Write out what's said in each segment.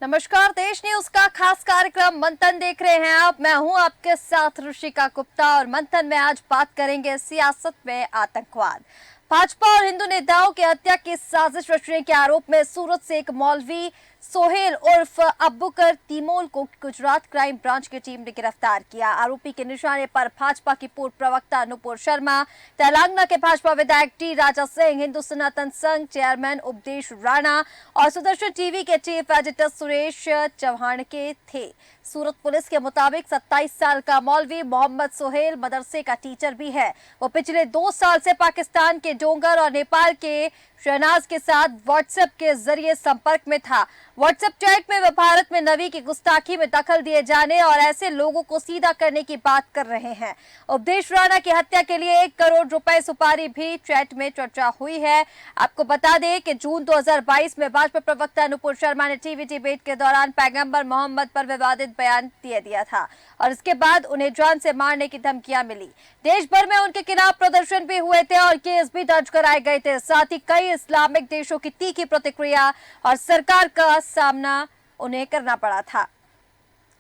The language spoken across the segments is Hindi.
नमस्कार, देश न्यूज का खास कार्यक्रम मंथन देख रहे हैं आप। मैं हूं आपके साथ ऋषिका गुप्ता और मंथन में आज बात करेंगे सियासत में आतंकवाद। भाजपा और हिंदू नेताओं की हत्या की साजिश रचने के आरोप में सूरत से एक मौलवी सोहेल उर्फ अब्बुकर तिमोल को गुजरात क्राइम ब्रांच की टीम ने गिरफ्तार किया। आरोपी के निशाने पर भाजपा की पूर्व प्रवक्ता नुपुर शर्मा, तेलंगाना के भाजपा विधायक टी राजा सिंह, हिंदू सनातन संघ चेयरमैन उपदेश राणा और सुदर्शन टीवी के चीफ एडिटर सुरेश चौहान के थे। सूरत पुलिस के मुताबिक 27 साल का मौलवी मोहम्मद सोहेल मदरसे का टीचर भी है। वो पिछले 2 साल से पाकिस्तान के डोंगर और नेपाल के शहनाज के साथ व्हाट्सएप के जरिए संपर्क में था। व्हाट्सएप चैट में वे भारत में नबी की गुस्ताखी में दखल दिए जाने और ऐसे लोगों को सीधा करने की बात कर रहे हैं। उपदेश राणा की हत्या के लिए 1 करोड़ रुपए सुपारी भी चैट में चर्चा हुई है। आपको बता दें कि जून 2022 में भाजपा प्रवक्ता नुपुर शर्मा ने टीवी डिबेट के दौरान पैगंबर मोहम्मद पर विवादित बयान दिया था और इसके बाद उन्हें जान से मारने की धमकियां मिली। देश भर में उनके खिलाफ प्रदर्शन भी हुए थे और केस भी दर्ज कराए गए थे। साथ ही कई इस्लामिक देशों की तीखी प्रतिक्रिया और सरकार का सामना उन्हें करना पड़ा था।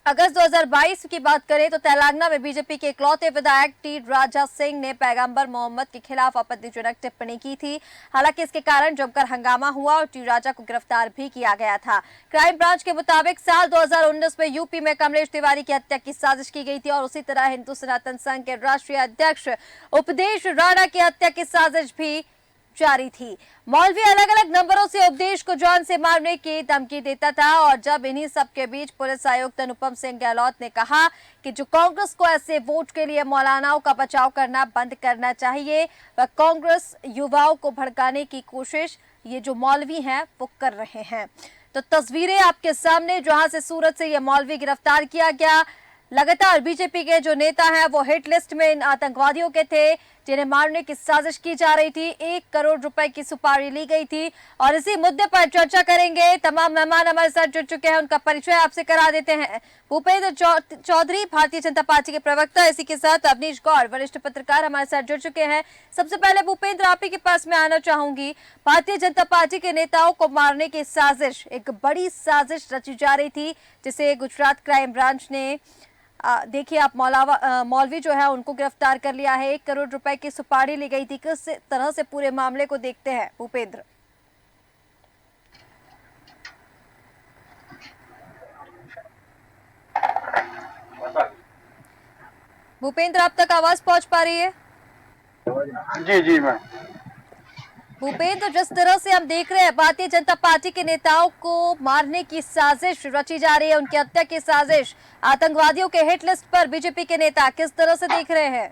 अगस्त 2022 की बात करें तो तेलंगाना में बीजेपी के इकलौते विधायक टी राजा सिंह ने पैगंबर मोहम्मद के खिलाफ आपत्तिजनक टिप्पणी की थी। हालांकि इसके कारण जमकर हंगामा हुआ और टी राजा को गिरफ्तार भी किया गया था। क्राइम ब्रांच के मुताबिक साल 2019 में यूपी में कमलेश तिवारी की हत्या की साजिश की गई थी और उसी तरह हिंदू सनातन संघ के राष्ट्रीय अध्यक्ष उपदेश राणा की हत्या की साजिश भी जारी थी। मौलवी अलग अलग नंबरों से उपदेश को जान से मारने की धमकी देता था और जब इन्हीं सब के बीच पुलिस आयुक्त अनुपम सिंह गहलोत ने कहा कि जो कांग्रेस को ऐसे वोट के लिए मौलानाओं का बचाव करना बंद करना चाहिए, वह कांग्रेस युवाओं को भड़काने की कोशिश ये जो मौलवी हैं वो कर रहे हैं। तो तस्वीरें आपके सामने, जहां से सूरत से ये मौलवी गिरफ्तार किया गया। लगातार बीजेपी के जो नेता हैं वो हिट लिस्ट में इन आतंकवादियों के थे जिन्हें मारने की साजिश की जा रही थी। 1 करोड़ रुपए की सुपारी ली गई थी और इसी मुद्दे पर चर्चा करेंगे। तमाम मेहमान हमारे साथ जुड़ चुके हैं, उनका परिचय आपसे करा देते हैं। भूपेंद्र चौधरी, भारतीय जनता पार्टी के प्रवक्ता, इसी के साथ अवनीश गौड़, वरिष्ठ पत्रकार हमारे साथ जुड़ चुके हैं। सबसे पहले भूपेंद्र, आप ही के पास में आना चाहूंगी। भारतीय जनता पार्टी के नेताओं को मारने की साजिश, एक बड़ी साजिश रची जा रही थी जिसे गुजरात क्राइम ब्रांच ने देखिए आप मौलवी जो है उनको गिरफ्तार कर लिया है। 1 करोड़ रुपए की सुपारी ली गई थी। किस तरह से पूरे मामले को देखते हैं भूपेंद्र? भूपेंद्र, आप तक आवाज पहुंच पा रही है? जी जी मैम। भूपेंद्र, जिस तरह से हम देख रहे हैं भारतीय जनता पार्टी के नेताओं को मारने की साजिश रची जा रही है, उनकी हत्या की साजिश, आतंकवादियों के हिट लिस्ट पर बीजेपी के नेता किस तरह से देख रहे हैं?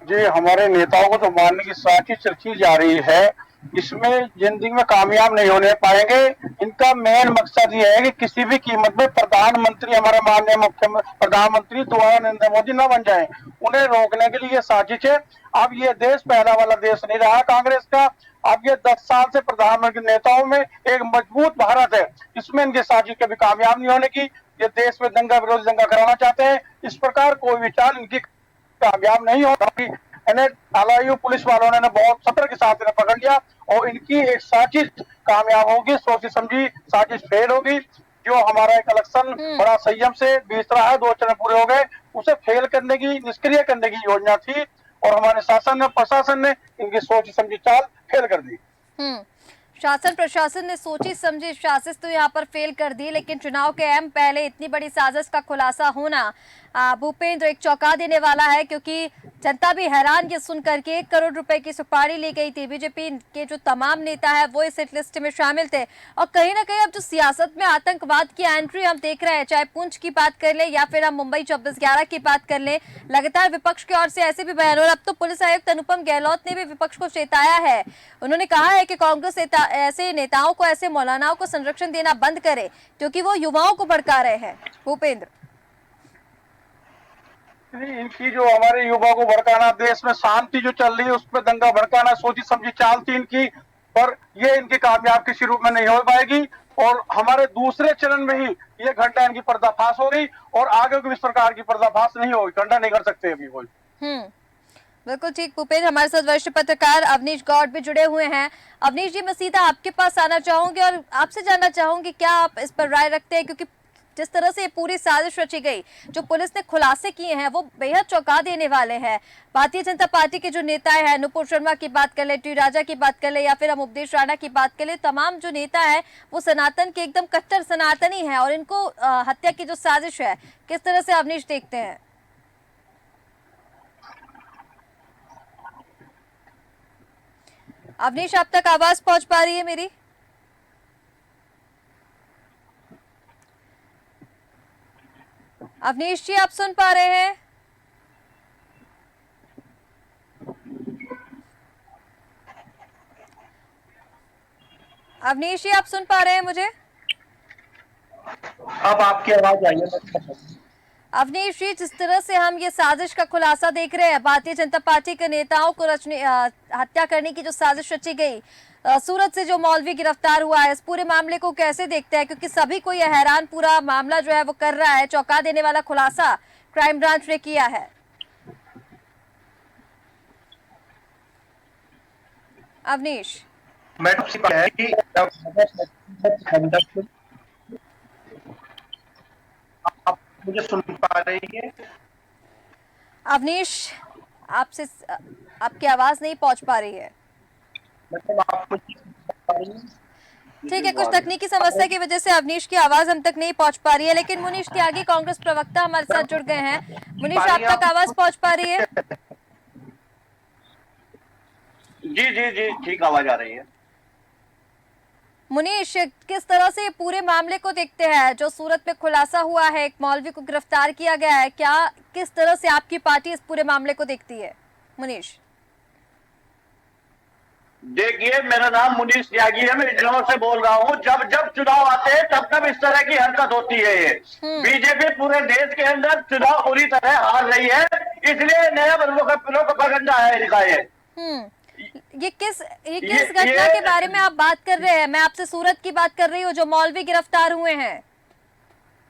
जी, हमारे नेताओं को तो मारने की साजिश रची जा रही है। इसमें जिंदगी में कामयाब नहीं होने पाएंगे। इनका मेन मकसद ये है कि किसी भी कीमत में प्रधानमंत्री, हमारे माननीय मुख्यमंत्री प्रधानमंत्री दोबारा नरेंद्र मोदी न बन जाए, उन्हें रोकने के लिए ये साजिश है। अब ये देश पहला वाला देश नहीं रहा कांग्रेस का। अब ये 10 साल से प्रधानमंत्री नेताओं में एक मजबूत भारत है, इसमें इनकी साजिश कभी कामयाब नहीं होने की। ये देश में दंगा विरोधी दंगा कराना चाहते हैं। इस प्रकार कोई विचार इनकी कामयाब नहीं होगा। इन्हें आलायू पुलिस वालों ने बहुत सतर के साथ इन्हें पकड़ लिया और इनकी एक साजिश कामयाब होगी, सोची समझी साजिश फेल होगी। जो हमारा एक इलेक्शन बड़ा संयम से बीत रहा है, 2 चरण पूरे हो गए, उसे फेल करने की, निष्क्रिय करने की योजना थी और हमारे शासन ने, प्रशासन ने इनकी सोची समझी चाल फेल कर दी। शासन प्रशासन ने सोची समझी साजिश तो यहाँ पर फेल कर दी, लेकिन चुनाव के अहम पहले इतनी बड़ी साजिश का खुलासा होना भूपेंद्र एक चौंका देने वाला है, क्योंकि जनता भी हैरान ये सुन करके 1 करोड़ रुपए की सुपारी ली गई थी। बीजेपी के जो तमाम नेता है वो इस हिट लिस्ट में शामिल थे और कहीं ना कहीं अब जो सियासत में आतंकवाद की एंट्री हम देख रहे हैं, चाहे पुंछ की बात कर ले या फिर हम मुंबई 24/11 की बात कर ले, लगातार विपक्ष की ओर से ऐसे भी बयान, और अब तो पुलिस आयुक्त अनुपम गहलोत ने भी विपक्ष को चेताया है। उन्होंने कहा है कि कांग्रेस ऐसे नेताओं को, ऐसे मौलानाओं को संरक्षण देना बंद करे क्योंकि वो युवाओं को भड़का रहे हैं। भूपेंद्र, इनकी जो हमारे युवा को भड़काना, देश में शांति जो चल रही है उस पर दंगा भड़काना, सोची समझी चाल थी इनकी, पर ये इनकी कामयाब किसी रूप में नहीं हो पाएगी। और हमारे दूसरे चरण में ही ये घंटा इनकी पर्दाफाश हो गई और आगे भी इस प्रकार की पर्दाफाश नहीं होगी, घंटा नहीं कर सकते अभी कोई। बिल्कुल ठीक भूपेंद्र, हमारे साथ वरिष्ठ पत्रकार अवनीश गौड़ भी जुड़े हुए हैं। अवनीश जी, मैं सीधा आपके पास आना चाहूंगी और आपसे जानना चाहूंगी क्या आप इस पर राय रखते हैं, क्योंकि जिस तरह से ये पूरी साजिश रची गई, जो पुलिस ने खुलासे किए हैं वो बेहद चौंका देने वाले हैं। भारतीय जनता पार्टी के जो नेताएं हैं, नुपुर शर्मा की बात कर ले, टी राजा की बात कर ले, या फिर हम उपदेश राणा की बात कर ले, तमाम जो नेता है वो सनातन के एकदम कट्टर सनातनी है और इनको हत्या की जो साजिश है, किस तरह से अवनीश देखते हैं? अवनीश, आप तक आवाज पहुंच पा रही है मेरी? अवनीश जी, आप सुन पा रहे हैं? अवनीश जी, आप सुन पा रहे हैं मुझे? अब आपकी आवाज आई है। अवनीश जी, जिस तरह से हम ये साजिश का खुलासा देख रहे हैं, भारतीय जनता पार्टी के नेताओं को हत्या करने की जो साजिश रची गई, सूरत से जो मौलवी गिरफ्तार हुआ है, इस पूरे मामले को कैसे देखते हैं? क्योंकि सभी को यह हैरान पूरा मामला जो है वो कर रहा है, चौंका देने वाला खुलासा क्राइम ब्रांच ने किया है। अवनीश, मैडम है कि आप मुझे सुन पा रही है? अवनीश, आपसे आपकी आवाज नहीं पहुंच पा रही है। मतलब आप मुझे सुन पा रही हैं? ठीक है, कुछ तकनीकी समस्या की वजह से अवनीश की आवाज हम तक नहीं पहुंच पा रही है, लेकिन मुनीश त्यागी कांग्रेस प्रवक्ता हमारे साथ जुड़ गए हैं। मुनीश, आप तक आवाज पहुंच पा रही है? जी जी जी, ठीक आवाज आ रही है। मुनीश, किस तरह से पूरे मामले को देखते हैं? जो सूरत में खुलासा हुआ है, एक मौलवी को गिरफ्तार किया गया है, क्या किस तरह से आपकी पार्टी इस पूरे मामले को देखती है? मुनीश, देखिए, मेरा नाम मुनीश त्यागी है, मैं इजलास से बोल रहा हूँ। जब जब चुनाव आते हैं तब तब इस तरह की हरकत होती है। ये बीजेपी पूरे देश के अंदर चुनाव पूरी तरह हार रही है, इसलिए नया प्रोपेगेंडा है इनका ये। ये किस घटना के बारे में आप बात कर रहे हैं? मैं आपसे सूरत की बात कर रही हूँ, जो मौलवी गिरफ्तार हुए हैं।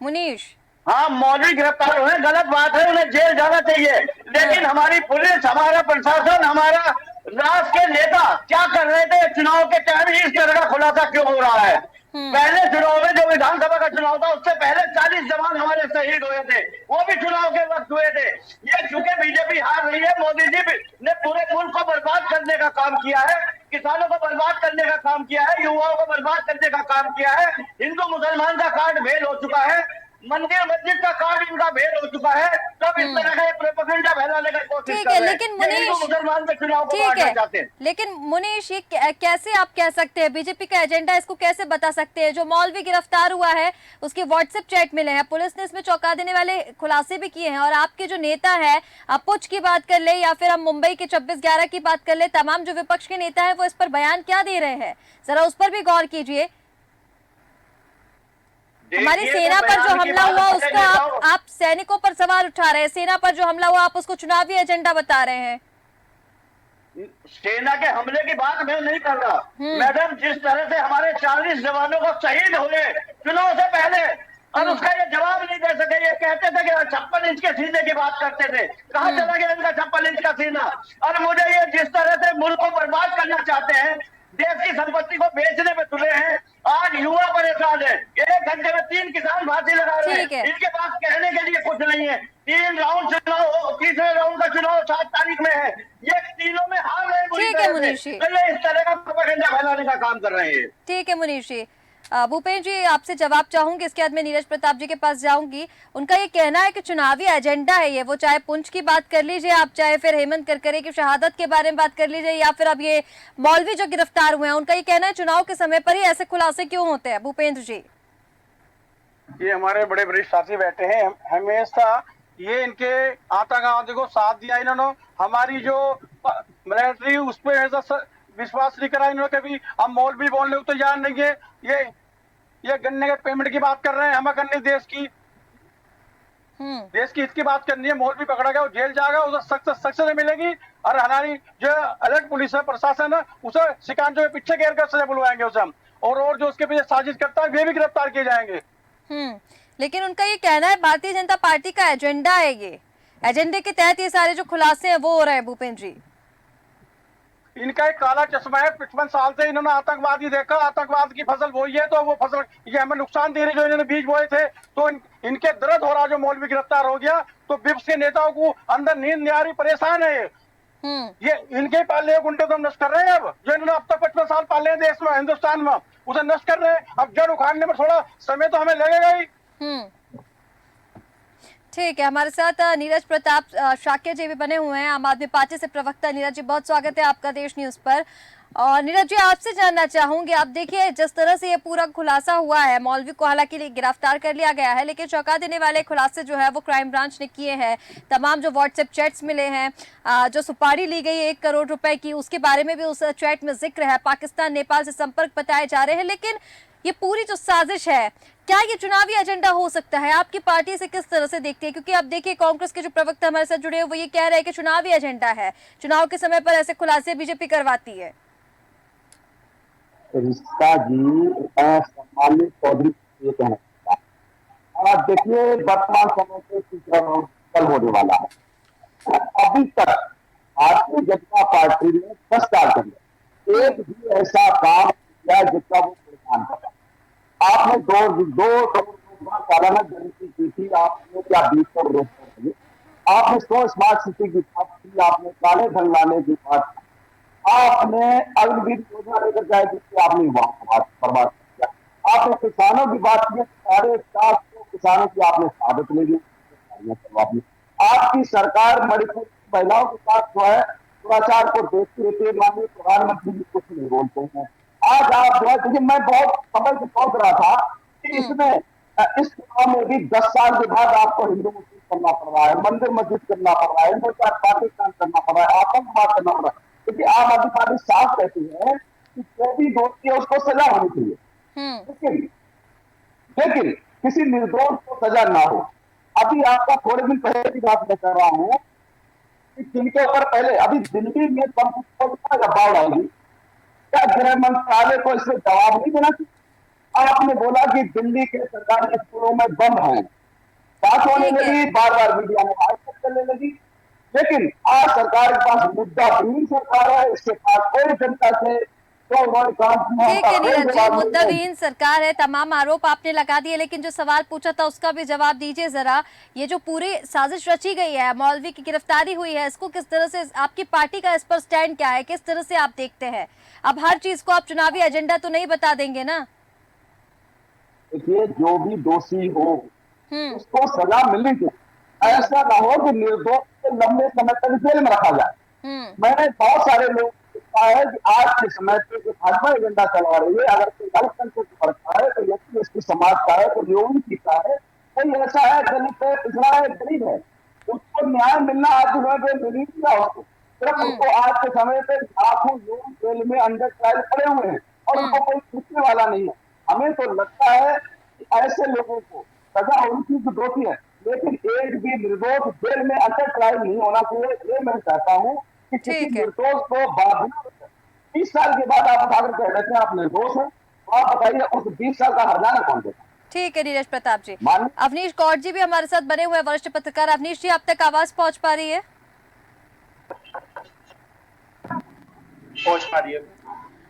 मुनीश, हाँ, मौलवी गिरफ्तार हुए, गलत बात है, उन्हें जेल जाना चाहिए। लेकिन हमारी पुलिस, हमारा प्रशासन, हमारा राष्ट्र के नेता क्या कर रहे थे चुनाव के टाइम? इस तरह का खुलासा क्यों हो रहा है? पहले चुनाव में, जो विधानसभा का चुनाव था, उससे पहले 40 जवान हमारे शहीद हुए थे, वो भी चुनाव के वक्त हुए थे। ये चूंकि बीजेपी हार रही है, मोदी जी ने पूरे मुल्क को बर्बाद करने का काम किया है, किसानों को बर्बाद करने का काम किया है, युवाओं को बर्बाद करने का काम किया है। हिंदू मुसलमान का कार्ड फेल हो चुका है, मंदिर मस्जिद का कार्ड इनका फेल हो चुका है। तब इस तरह का प्रोपेगेंडा फैलाने का कोशिश ठीक कर है, रहे हैं। लेकिन ये हिंदू मुनीश, मुसलमान के चुनाव को ठीक बांटना चाहते है, हैं। लेकिन मुनीश, ये कैसे आप कह सकते हैं बीजेपी का एजेंडा? इसको कैसे बता सकते हैं? जो मौलवी गिरफ्तार हुआ है उसके व्हाट्सएप चैट मिले हैं, पुलिस ने इसमें चौंका देने वाले खुलासे भी किए हैं, और आपके जो नेता है, आप पुछ की बात कर ले या फिर हम मुंबई के 26/11 की बात कर ले, तमाम जो विपक्ष के नेता है वो इस पर बयान क्या दे रहे हैं, जरा उस पर भी गौर कीजिए। हमारी सेना पर जो हमला हुआ उसका आप सैनिकों पर सवाल उठा रहे हैं, सेना पर जो हमला हुआ आप उसको चुनावी एजेंडा बता रहे हैं। सेना के हमले की बात मैं नहीं कर रहा मैडम। जिस तरह से हमारे 40 जवानों को शहीद हुए चुनाव से पहले, और उसका ये जवाब नहीं दे सके। ये कहते थे कि 56 इंच के सीने की बात करते थे, कहाँ चला गया इनका 56 इंच का सीना? और मुझे ये जिस तरह से मुल्क को बर्बाद करना चाहते हैं, देश की संपत्ति को बेचने में तुले हैं। आज युवा परेशान है, 1 घंटे में 3 किसान फांसी लगा रहे हैं, इनके पास कहने के लिए कुछ नहीं है। 3 राउंड चुनाव, तीसरे राउंड का चुनाव 7 तारीख में है, ये तीनों में हार रहे हैं। ठीक है मुनीश जी, इस तरह का प्रोपेगेंडा फैलाने का काम कर रहे हैं। ठीक है मुनीश जी। भूपेंद्र जी, आपसे जवाब चाहूंगी, इसके बाद मैं नीरज प्रताप जी के पास जाऊंगी। उनका ये कहना है कि चुनावी एजेंडा है ये, वो चाहे पुंछ की बात कर लीजिए आप, चाहे फिर हेमंत करकरे की शहादत के बारे में बात कर लीजिए, या फिर अब ये मौलवी जो गिरफ्तार हुए हैं, उनका ये कहना है चुनाव के समय पर ही ऐसे खुलासे क्यों होते हैं। भूपेंद्र जी, ये हमारे बड़े वरिष्ठ साथी बैठे हैं, हमेशा ये इनके आतंकवादी को साथ दिया इन्होंने। हमारी जो मिलिट्री उस पर विश्वास नहीं करा इन्होंने कभी। हम मौलवी बोलने को तैयार नहीं है। ये गन्ने के पेमेंट की बात कर रहे हैं, हमें करनी देश की हित की बात करनी है। मौलवी पकड़ा गया, वो जेल जाएगा, उसे सख्त सजा मिलेगी। और हमारी जो अलग पुलिस है, प्रशासन है, उसे शिकायतों के पीछे घेर कर सजा बुलवाएंगे उसे हम। और जो उसके पीछे साजिश करता है वे भी गिरफ्तार किए जाएंगे। लेकिन उनका ये कहना है भारतीय जनता पार्टी का एजेंडा है ये, एजेंडे के तहत ये सारे जो खुलासे हैं वो हो रहे हैं भूपेंद्र जी। इनका एक काला चश्मा है। 55 साल से इन्होंने आतंकवादी देखा, आतंकवाद की फसल बोई है, तो वो फसल ये हमें नुकसान दे रही जो इन्होंने बीज बोए थे। तो इनके दर्द हो रहा, जो मौलवी गिरफ्तार हो गया, तो विपक्ष के नेताओं को अंदर नींद नहीं आ रही, परेशान है ये इनके पाले हुए गुंडे तो हम नष्ट कर रहे हैं। अब जो इन्होंने अब तक 55 साल पाले हैं देश में, हिंदुस्तान में, उसे नष्ट कर रहे हैं। अब जड़ उखाड़ने में थोड़ा समय तो हमें लगेगा ही। ठीक है, हमारे साथ नीरज प्रताप शाक्य जी भी बने हुए हैं, आम आदमी पार्टी से प्रवक्ता। नीरज जी, बहुत स्वागत है आपका देश न्यूज पर। और नीरज जी, आपसे जानना चाहूंगी, आप देखिए जिस तरह से ये पूरा खुलासा हुआ है, मौलवी को हालांकि गिरफ्तार कर लिया गया है, लेकिन चौंका देने वाले खुलासे जो है वो क्राइम ब्रांच ने किए हैं। तमाम जो व्हाट्सएप चैट्स मिले हैं, जो सुपारी ली गई 1 करोड़ रुपए की, उसके बारे में भी उस चैट में जिक्र है। पाकिस्तान नेपाल से संपर्क बताए जा रहे हैं, लेकिन ये पूरी जो साजिश है, क्या ये चुनावी एजेंडा हो सकता है? आपकी पार्टी से किस तरह से देखती है? क्योंकि अब देखिए कांग्रेस के जो प्रवक्ता हमारे साथ जुड़े हुए वो ये कह रहे हैं कि चुनावी एजेंडा है, चुनाव के समय पर ऐसे खुलासे बीजेपी करवाती है। रिश्ता जी सम्मानित चौधरी ये कहना चाहता है। देखिए वर्तमान समय पे तीसरा राउंड कल होने वाला है। अभी तक भारतीय जनता पार्टी ने 10 साल के अंदर एक भी ऐसा काम किया जिसका वो परेशान कर। आपने दो करोड़ सालाना जनती की थी, आपने क्या 20 करोड़ रुपए, आपने 100 स्मार्ट सिटी की बात की, आपने काले धन लाने की बात, आपने अग्निवीर योजना लेकर जाए जिससे आपने बर्बाद किया। आपने किसानों की बात की, 750 किसानों की आपने शहादत ले ली। आपकी सरकार मणिपुर की महिलाओं के साथ जो है दुराचार को देखते रहते, माननीय प्रधानमंत्री जी कुछ नहीं बोलते हैं। आज आप जो है, देखिए मैं बहुत समय से सोच रहा था कि इसमें इस चुनाव में भी 10 साल के बाद आपको हिंदू मुस्लिम करना पड़ रहा है, मंदिर मस्जिद करना पड़ रहा है, पाकिस्तान करना पड़ रहा है, आतंकवाद करना पड़ रहा है। क्योंकि आम आदमी पार्टी साफ कहती है कि जो भी दोषी है उसको सजा होनी चाहिए, लेकिन किसी निर्दोष को सजा ना हो। अभी आपका थोड़े दिन पहले की बात मैं कर रहा हूं कि जिनके ऊपर पहले अभी दिल्ली में बाढ़ आएगी, क्या गृह मंत्रालय को इसमें जवाब नहीं देना चाहिए? आपने बोला कि दिल्ली के सरकारी स्कूलों में बम है, बात होने लगी, बार बार मीडिया में बात करने लगी, लेकिन आज सरकार के पास मुद्दाहीन सरकार है, इसके पास कोई जनता से ठीक है नीरज जी, मुद्दाहीन सरकार है, तमाम आरोप आपने लगा दिए, लेकिन जो सवाल पूछा था उसका भी जवाब दीजिए जरा। ये जो पूरी साजिश रची गई है, मौलवी की गिरफ्तारी हुई है, इसको किस तरह से आपकी पार्टी का इस पर स्टैंड क्या है, किस तरह से आप देखते हैं? अब हर चीज को आप चुनावी एजेंडा तो नहीं बता देंगे ना? देखिए जो भी दोषी हो उसको सजा मिलनी चाहिए। ऐसा ना हो कि निर्दोष को लंबे समय तक जेल में रखा जाए। मैंने बहुत सारे लोग है कि आज के समय पे जो भाजपा एजेंडा चला रही है, अगर कोई अल्पसंख्यक वर्ग का है, तो एसटी समाज का है, कोई ओबीसी का है, कोई ऐसा है दलित है, पिछड़ा है, गरीब है, उसको न्याय मिलना आज के समय पे मिल क्या हो, सिर्फ उसको आज के समय पे लाखों लोग जेल में अंडर ट्रायल पड़े हुए हैं और उनको कोई पूछने वाला नहीं है। हमें तो लगता है कि ऐसे लोगों को सजा होनी चाहिए जो दोषी है, लेकिन एक भी निर्दोष जेल में अंडर ट्रायल नहीं होना चाहिए। ये मैं चाहता हूँ कि किसी निर्दोष को बाद 20 साल के बाद आप उठाकर कह देते हैं आप निर्दोष हैं, आप बताइए उस 20 साल का हर्जाना कौन देगा? ठीक है नीरज प्रताप जी। अवनीश कौर जी भी हमारे साथ बने हुए वरिष्ठ पत्रकार। अवनीश जी, आप तक आवाज पहुंच पा रही है? पहुंच पा रही है।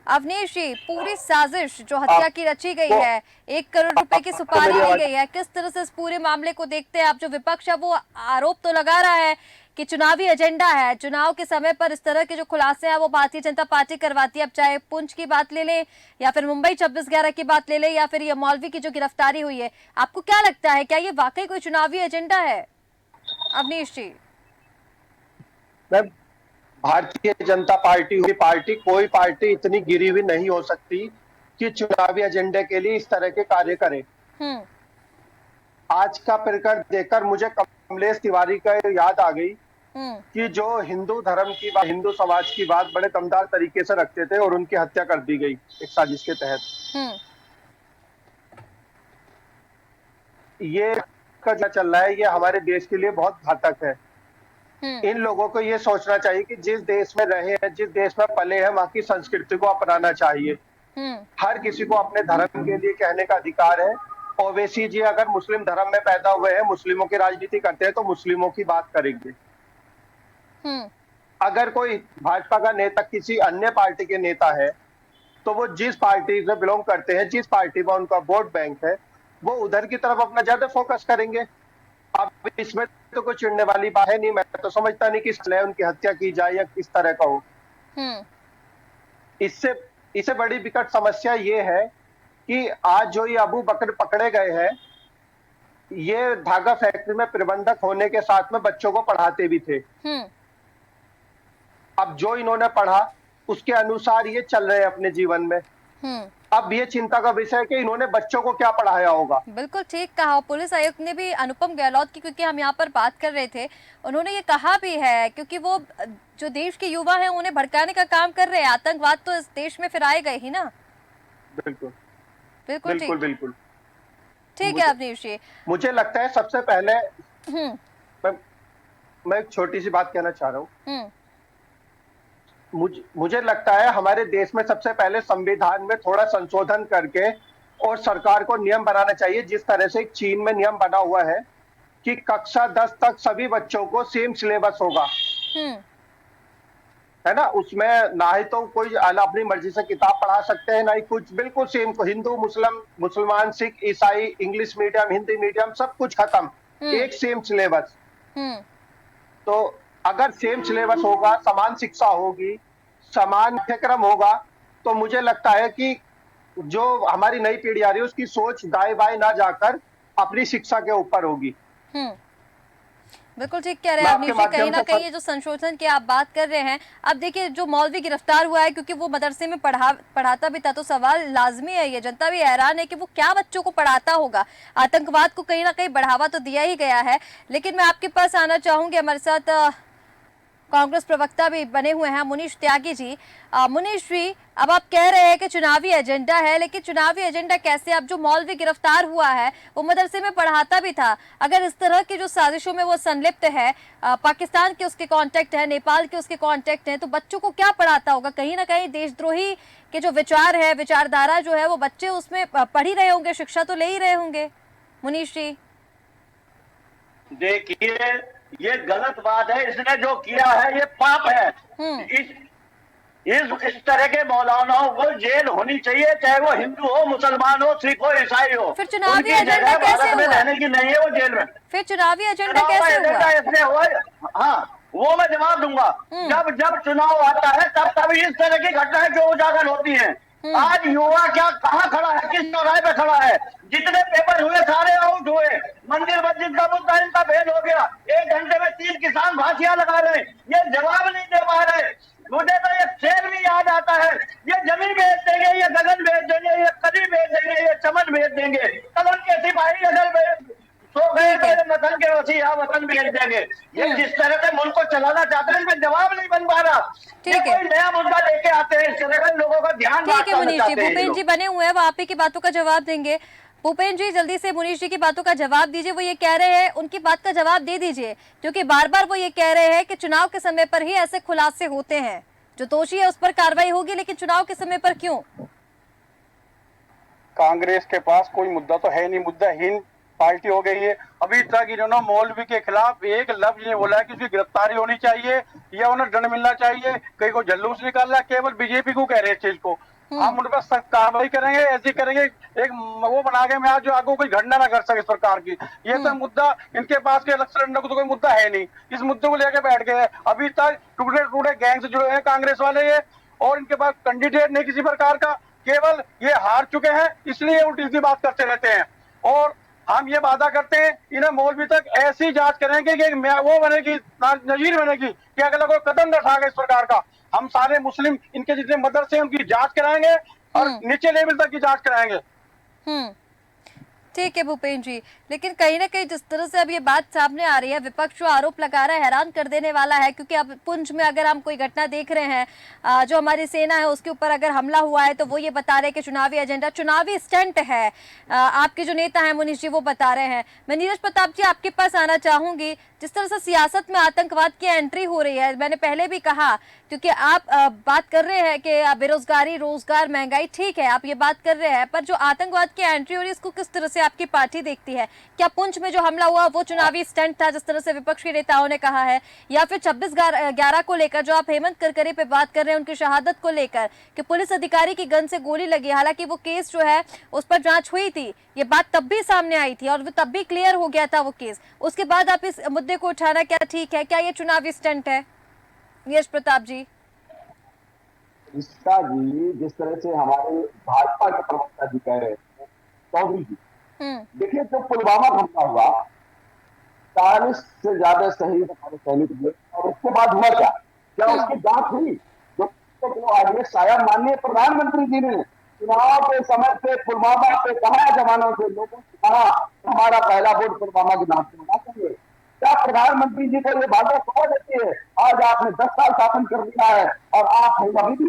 अवनीश जी, पूरी साजिश जो हत्या की रची गई है, 1 करोड़ रुपए की सुपारी दी गई है, किस तरह से इस पूरे मामले को देखते हैं आप? जो विपक्ष है वो आरोप तो लगा रहा है कि चुनावी एजेंडा है, चुनाव के समय पर इस तरह के जो खुलासे हैं वो भारतीय जनता पार्टी करवाती है। अब चाहे पुंछ की बात ले लें या फिर मुंबई 26/11 की बात ले लें या फिर ये मौलवी की जो गिरफ्तारी हुई है, आपको क्या लगता है, क्या ये वाकई कोई चुनावी एजेंडा है? अवनीश जी, भारतीय जनता पार्टी कोई पार्टी इतनी गिरी हुई नहीं हो सकती कि चुनावी एजेंडे के लिए इस तरह के कार्य करे। आज का प्रकरण देखकर मुझे कमलेश तिवारी का याद आ गई कि जो हिंदू धर्म की बात, हिंदू समाज की बात बड़े दमदार तरीके से रखते थे और उनकी हत्या कर दी गई एक साजिश के तहत। ये जो चल रहा है ये हमारे देश के लिए बहुत घातक है। इन लोगों को ये सोचना चाहिए कि जिस देश में रहे हैं, जिस देश में पले हैं, वहां की संस्कृति को अपनाना चाहिए। हर किसी को अपने धर्म के लिए कहने का अधिकार है, ओवैसी जी अगर मुस्लिम धर्म में पैदा हुए हैं, मुस्लिमों की राजनीति करते हैं, तो मुस्लिमों की बात करेंगे। अगर कोई भाजपा का नेता किसी अन्य पार्टी के नेता है, तो वो जिस पार्टी से बिलोंग करते हैं, जिस पार्टी में उनका वोट बैंक है, वो उधर की तरफ अपना ज्यादा फोकस करेंगे। अब इसमें तो कोई चिढ़ने वाली बात है नहीं। मैं तो समझता नहीं कि इसलिए उनकी हत्या की जाए या किस तरह का हो। इससे बड़ी विकट समस्या ये है कि आज जो ये अबू बकर पकड़े गए हैं, ये धागा फैक्ट्री में प्रबंधक होने के साथ में बच्चों को पढ़ाते भी थे। अब जो इन्होंने पढ़ा उसके अनुसार ये चल रहे हैं अपने जीवन में। अब ये चिंता का विषय है कि इन्होंने बच्चों को क्या पढ़ाया होगा। बिल्कुल ठीक कहा। पुलिस आयुक्त ने भी अनुपम गहलोत की, क्योंकि हम यहाँ पर बात कर रहे थे, उन्होंने ये कहा भी है, क्योंकि वो जो देश के युवा हैं उन्हें भड़काने का काम कर रहे हैं। आतंकवाद तो इस देश में फिर आए गए ही ना। बिल्कुल बिल्कुल बिल्कुल बिल्कुल ठीक है अवनीश जी। मुझे लगता है सबसे पहले मैं एक छोटी सी बात कहना चाह रहा हूँ। मुझे लगता है हमारे देश में सबसे पहले संविधान में थोड़ा संशोधन करके और सरकार को नियम बनाना चाहिए, जिस तरह से चीन में नियम बना हुआ है कि कक्षा 10 तक सभी बच्चों को सेम सिलेबस होगा, है ना। उसमें ना ही तो कोई अपनी मर्जी से किताब पढ़ा सकते हैं, ना ही कुछ, बिल्कुल सेम। हिंदू, मुसलमान, सिख, ईसाई, इंग्लिश मीडियम, हिंदी मीडियम, सब कुछ खत्म, एक सेम सिलेबस। तो अगर सेम सिलेबस होगा, समान शिक्षा होगी, समान पाठ्यक्रम होगा, तो मुझे लगता है कि जो हमारी नई पीढ़ी आ रही है उसकी सोच दाएं बाएं ना जाकर अपनी शिक्षा के ऊपर होगी। बिल्कुल ठीक कह रहे हैं अवनीश जी। कहीं ना कहीं ये जो संशोधन की आप बात कर रहे हैं, अब देखिए जो मौलवी गिरफ्तार हुआ है, क्योंकि वो मदरसे में पढ़ाता भी था, तो सवाल लाजमी है, ये जनता भी हैरान है कि वो क्या बच्चों को पढ़ाता होगा। आतंकवाद को कहीं ना कहीं बढ़ावा तो दिया ही गया है। लेकिन मैं आपके पास आना चाहूंगी, हमारे साथ कांग्रेस प्रवक्ता भी बने हुए हैं मुनीश त्यागी जी। मुनीश जी, अब आप कह रहे हैं कि चुनावी एजेंडा है, लेकिन चुनावी एजेंडा कैसे? अब जो मौलवी गिरफ्तार हुआ है वो मदरसे में पढ़ाता भी था। अगर इस तरह की जो साजिशों में वो संलिप्त है, पाकिस्तान के उसके कांटेक्ट है, नेपाल के उसके कांटेक्ट हैं, तो बच्चों को क्या पढ़ाता होगा? कहीं ना कहीं देशद्रोही के जो विचार है, विचारधारा जो है, वो बच्चे उसमें पढ़ ही रहे होंगे, शिक्षा तो ले ही रहे होंगे। मुनीश जी देखिए, ये गलत बात है। इसने जो किया है ये पाप है। इस तरह के मौलानाओं को जेल होनी चाहिए, चाहे वो हिंदू हो, मुसलमान हो, सिख हो, ईसाई हो। फिर चुनावी एजेंडा कैसे हुआ? रहने की नहीं है वो जेल में। फिर चुनावी एजेंडा कैसे हुआ? इसलिए हुआ, हाँ वो मैं जवाब दूंगा। जब चुनाव आता है तब इस तरह की घटनाएं जो उजागर होती हैं। आज युवा क्या कहाँ खड़ा है, किस चौराहे पे खड़ा है? जितने पेपर हुए सारे आउट हुए। मंदिर मस्जिद का मुद्दा इनका फेल हो गया। 1 घंटे में 3 किसान फांसियां लगा रहे, ये जवाब नहीं दे पा रहे। मुझे तो ये शेर भी याद आता है, ये जमीन बेच देंगे, ये गगन बेच देंगे, ये कली बेच देंगे, ये चमन बेच देंगे। कलम के सिपाही अगर सो गए मेरे वतन के वसीहा वतन बेच देंगे। ये जिस तरह से मुल्क को चलाना चाहते हैं, इसमें जवाब नहीं बन पा रहा। ठीक है, कोई नया मुद्दा लेके आते हैं, इस तरह का लोगों का ध्यान। ठीक है मुनीश जी, भूपेन्द्र जी बने हुए हैं, वो आप ही की बातों का जवाब देंगे। भूपेन्द्र जी जल्दी से मुनीश जी की बातों का जवाब दीजिए। वो ये कह रहे हैं, उनकी बात का जवाब दे दीजिए, क्योंकि बार बार वो ये कह रहे हैं कि चुनाव के समय पर ही ऐसे खुलासे होते हैं, जो दोषी है उस पर कार्रवाई होगी, लेकिन चुनाव के समय पर क्यों? कांग्रेस के पास कोई मुद्दा तो है नहीं, मुद्दाहीन पार्टी हो गई है। अभी तक इन्होंने मौलवी के खिलाफ एक लफ्ज नहीं बोला है कि उसकी गिरफ्तारी होनी चाहिए या उन्हें दंड मिलना चाहिए। कहीं को जल्लूस निकालना, केवल बीजेपी को कह रहे हैं इस चीज को। हम उन पर सख्त कार्रवाई करेंगे, ऐसी करेंगे, एक वो बना के मैं आज जो आगे कोई घटना ना कर सके सरकार की। ये तो मुद्दा इनके पास के इलेक्शन लड़ने को तो कोई मुद्दा है नहीं, इस मुद्दे को लेकर बैठ गए हैं। अभी तक टुकड़े गैंग से जुड़े हैं कांग्रेस वाले ये, और इनके पास कैंडिडेट नहीं किसी प्रकार का, केवल ये हार चुके हैं, इसलिए उल्टी सीधी बात करते रहते हैं। और हम ये वादा करते हैं इन्हें मौलवी तक ऐसी जांच करेंगे कि वो बनेगी, नजीर बनेगी कि अगला कोई कदम न उठाएगा इस प्रकार का। हम सारे मुस्लिम इनके जितने मदरसे हैं उनकी जांच कराएंगे और नीचे लेवल तक की जांच कराएंगे। ठीक है भूपेन्द्र जी, लेकिन कहीं ना कहीं जिस तरह से अब ये बात सामने आ रही है, विपक्ष जो आरोप लगा रहा है हैरान कर देने वाला है। क्योंकि अब पुंछ में अगर हम कोई घटना देख रहे हैं, जो हमारी सेना है उसके ऊपर अगर हमला हुआ है, तो वो ये बता रहे हैं कि चुनावी एजेंडा, चुनावी स्टंट है। आपके जो नेता हैं मुनीश जी वो बता रहे हैं। मैं नीरज प्रताप जी आपके पास आना चाहूंगी। जिस तरह से सियासत में आतंकवाद की एंट्री हो रही है, मैंने पहले भी कहा, क्योंकि आप बात कर रहे हैं कि बेरोजगारी, रोजगार, महंगाई, ठीक है, आप ये बात कर रहे हैं, पर जो आतंकवाद की एंट्री हो रही है इसको किस तरह से आपकी पार्टी देखती है? क्या पुंछ में जो हमला हुआ वो चुनावी स्टंट था, जिस तरह से विपक्ष के नेताओं ने कहा है, या फिर 26/11 को लेकर जो आप हेमंत करकरे पे बात कर रहे हैं, उनकी शहादत को लेकर कि पुलिस अधिकारी की गन से गोली लगी, हालांकि वो केस जो है उस पर जांच हुई थी, ये बात तब भी सामने आई थी और तब भी क्लियर हो गया था वो केस, उसके बाद आप इस मुद्दे को उठाना क्या ठीक है? क्या ये चुनावी स्टंट है? यश प्रताप जी, इसका जी जिस तरह से हमारे भाजपा के प्रवक्ता जी कह रहे हैं, चौधरी जी, देखिए जो पुलवामा हमला हुआ, 40 से ज्यादा शहीद हमारे सैनिक हुए, और उसके बाद हुआ क्या? क्या उसकी जांच हुई? जो आदेश आया माननीय प्रधानमंत्री जी ने चुनाव के समय पे पुलवामा पे कहा, जवानों से, लोगों से कहा हमारा पहला वोट पुलवामा के नाम से होना चाहिए। क्या प्रधानमंत्री जी को ये बात समझ देती है? आज आपने 10 साल शासन कर दिया है और आप अभी भी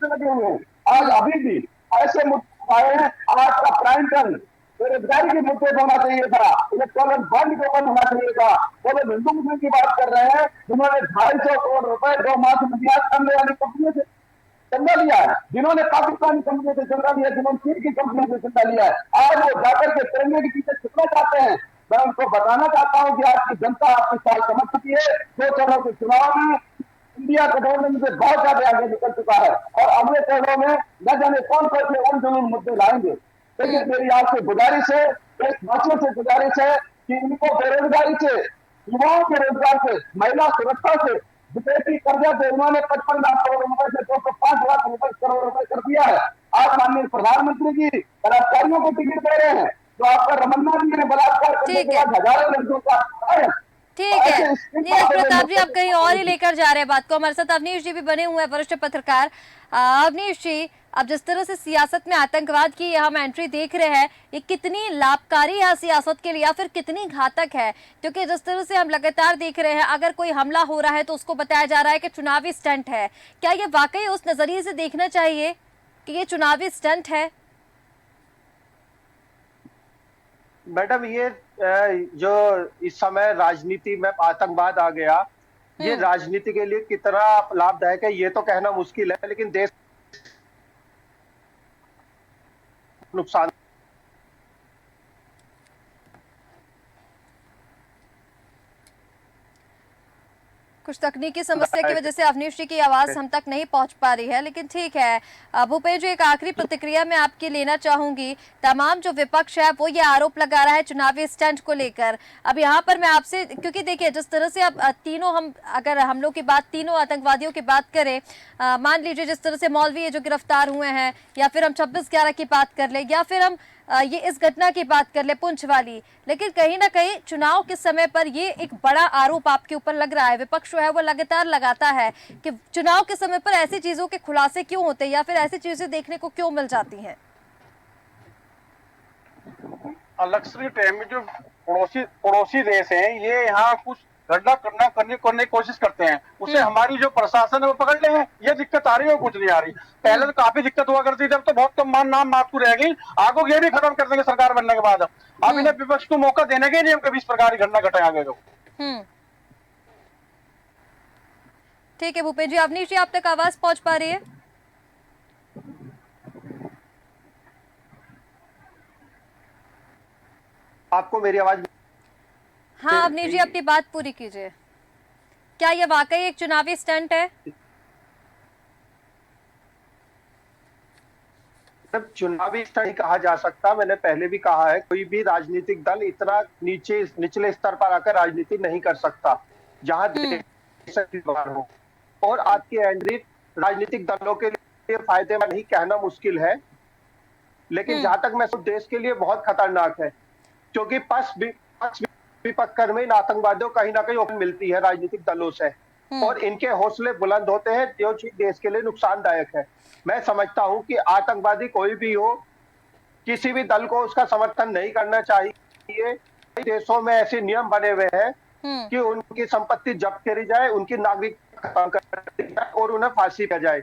लगे हुए हैं। आज अभी भी ऐसे मुद्दे आए हैं। आज का प्राइम टाइम बेरोजगारी के मुद्दे पर होना चाहिए था, इलेक्ट्रॉनिक बंद के ऊपर होना चाहिए था। वो लोग हिंदू मुस्लिम की बात कर रहे हैं, जिन्होंने 250 करोड़ रुपए 2 माह से निर्यात करने वाली कंपनियों से चंदा लिया है, जिन्होंने पाकिस्तानी कंपनियों से चंदा लिया, जिन्होंने चीन की कंपनियों से चंदा लिया है, आज वो जाकर के तिरंगे के पीछे छुपना चाहते हैं। मैं उनको बताना चाहता हूं कि आपकी जनता आपकी साल समझ चुकी है। 2 चरणों के चुनाव में इंडिया गठबंधन से बहुत ज्यादा आगे निकल चुका है और अगले चरणों में न जाने कौन कौन से उन जुलूम मुद्दे लाएंगे। लेकिन मेरी आपसे गुजारिश है, देशवासियों से गुजारिश है कि इनको बेरोजगारी से, युवाओं के रोजगार से, महिला सुरक्षा से, विदेशी कर्जा से उन्होंने 55 लाख करोड़ रुपए से 205 लाख करोड़ रुपए कर दिया है। आज माननीय प्रधानमंत्री जी कर्मचारियों को टिकट दे रहे हैं, तो आपका रमन्ना जी ने बलात्कार करने के बाद हजारों लड़कियों का ठीक है। यश प्रताप जी, आप कहीं और ही लेकर जा रहे हैं बात को। हमारे साथ अवनीश जी भी बने हुए हैं, वरिष्ठ पत्रकार। अवनीश जी, अब जिस तरह से सियासत में आतंकवाद की हम एंट्री देख रहे हैं, ये कितनी लाभकारी है सियासत के लिए या फिर कितनी घातक है? क्योंकि जिस तरह से हम लगातार देख रहे हैं, अगर कोई हमला हो रहा है तो उसको बताया जा रहा है कि चुनावी स्टंट है। क्या ये वाकई उस नजरिए से देखना चाहिए कि ये चुनावी स्टंट है? मैडम, ये जो इस समय राजनीति में आतंकवाद आ गया, ये राजनीति के लिए कितना लाभदायक है ये तो कहना मुश्किल है, लेकिन देश नुकसान। कुछ तकनीकी समस्या की वजह से अवनीश जी की आवाज हम तक नहीं पहुंच पा रही है, लेकिन ठीक है। भूपेश जी, एक आखिरी प्रतिक्रिया मैं आपकी लेना चाहूंगी। तमाम जो विपक्ष है वो ये आरोप लगा रहा है चुनावी स्टंट को लेकर। अब यहाँ पर मैं आपसे, क्योंकि देखिए जिस तरह से अब तीनों, हम अगर हमलों की बात, तीनों आतंकवादियों की बात करें, मान लीजिए जिस तरह से मौलवी जो गिरफ्तार हुए हैं, या फिर हम 26/11 की बात कर ले, या फिर हम ये इस घटना की बात कर ले, पुंछ वाली, लेकिन कहीं ना कहीं चुनाव के समय पर ये एक बड़ा आरोप आपके ऊपर लग रहा है। विपक्ष जो है वो लगातार लगाता है कि चुनाव के समय पर ऐसी चीजों के खुलासे क्यों होते हैं या फिर ऐसी चीजें देखने को क्यों मिल जाती हैं? लश्करी तैयबा जो पड़ोसी देश हैं, ये यहाँ कुछ घटना करने की कोशिश करते हैं, उसे हमारी जो प्रशासन है वो पकड़ ले हैं। ये दिक्कत आ रही है, कुछ नहीं आ रही। पहले तो काफी दिक्कत हुआ करती थी, अब तो बहुत कम नाम मात्र रह गई। आगो ये भी खत्म कर देंगे सरकार बनने के बाद। अब इन्हें विपक्ष को मौका देने के नहीं, हम कभी इस प्रकार की घटना घटे आगे को। ठीक है भूपेश जी। अवनीश जी, आप तक आवाज पहुंच पा रही है? आपको मेरी आवाज? हाँ अवनीश जी, अपनी बात पूरी कीजिए। क्या ये वाकई एक चुनावी स्टंट है? चुनावी स्टंट नहीं कहा जा सकता। मैंने पहले भी कहा है, कोई भी राजनीतिक दल इतना निचले स्तर पर आकर राजनीति नहीं कर सकता जहां देश हो। और आज की एंट्री राजनीतिक दलों के लिए फायदेमंद नहीं कहना मुश्किल है, लेकिन जहां तक मैं देश के लिए बहुत खतरनाक है, क्योंकि पक्ष विपक्ष में इन आतंकवादियों कहीं ना कहीं ओपन मिलती है राजनीतिक दलों से, और इनके हौसले बुलंद होते हैं, जो चीज देश के लिए नुकसानदायक है। मैं समझता हूं कि आतंकवादी कोई भी हो, किसी भी दल को उसका समर्थन नहीं करना चाहिए। देशों में ऐसे नियम बने हुए हैं कि उनकी संपत्ति जब्त करी जाए, उनकी नागरिकता खत्म कर दी जाए और उन्हें फांसी दी जाए।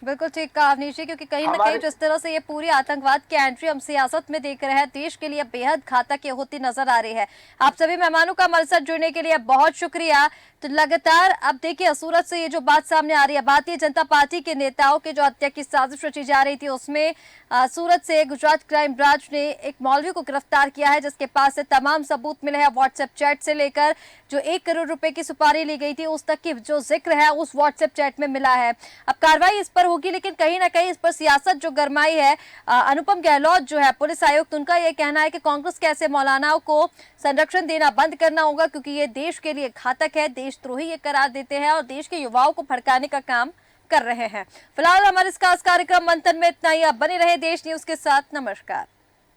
बिल्कुल ठीक कहा अवनीश जी, क्योंकि कहीं ना कहीं हमारे जिस तरह से ये पूरी आतंकवाद की एंट्री हम सियासत में देख रहे हैं, देश के लिए बेहद घातक ये होती नजर आ रही है। आप सभी मेहमानों का हमारे साथ जुड़ने के लिए बहुत शुक्रिया। तो लगातार अब देखिए सूरत से ये जो बात सामने आ रही है, भारतीय जनता पार्टी के नेताओं की जो हत्या की साजिश रची जा रही थी, उसमें सूरत से गुजरात क्राइम ब्रांच ने एक मौलवी को गिरफ्तार किया है, जिसके पास से तमाम सबूत मिले हैं। व्हाट्सएप चैट से लेकर जो 1 करोड़ रुपए की सुपारी ली गई थी उस तक की जो जिक्र है उस व्हाट्सएप चैट में मिला है। अब कार्रवाई इस पर होगी, लेकिन कहीं ना कहीं इस पर सियासत जो गरमाई है, अनुपम गहलोत जो है पुलिस आयुक्त, उनका यह कहना है कि कांग्रेस के ऐसे मौलानाओं को संरक्षण देना बंद करना होगा, क्योंकि ये देश के लिए घातक है, देशद्रोही ये करार देते हैं और देश के युवाओं को भड़काने का काम कर रहे हैं। फिलहाल हमारे इस खास कार्यक्रम मंथन में इतना ही। आप बने रहे देश न्यूज के साथ। नमस्कार।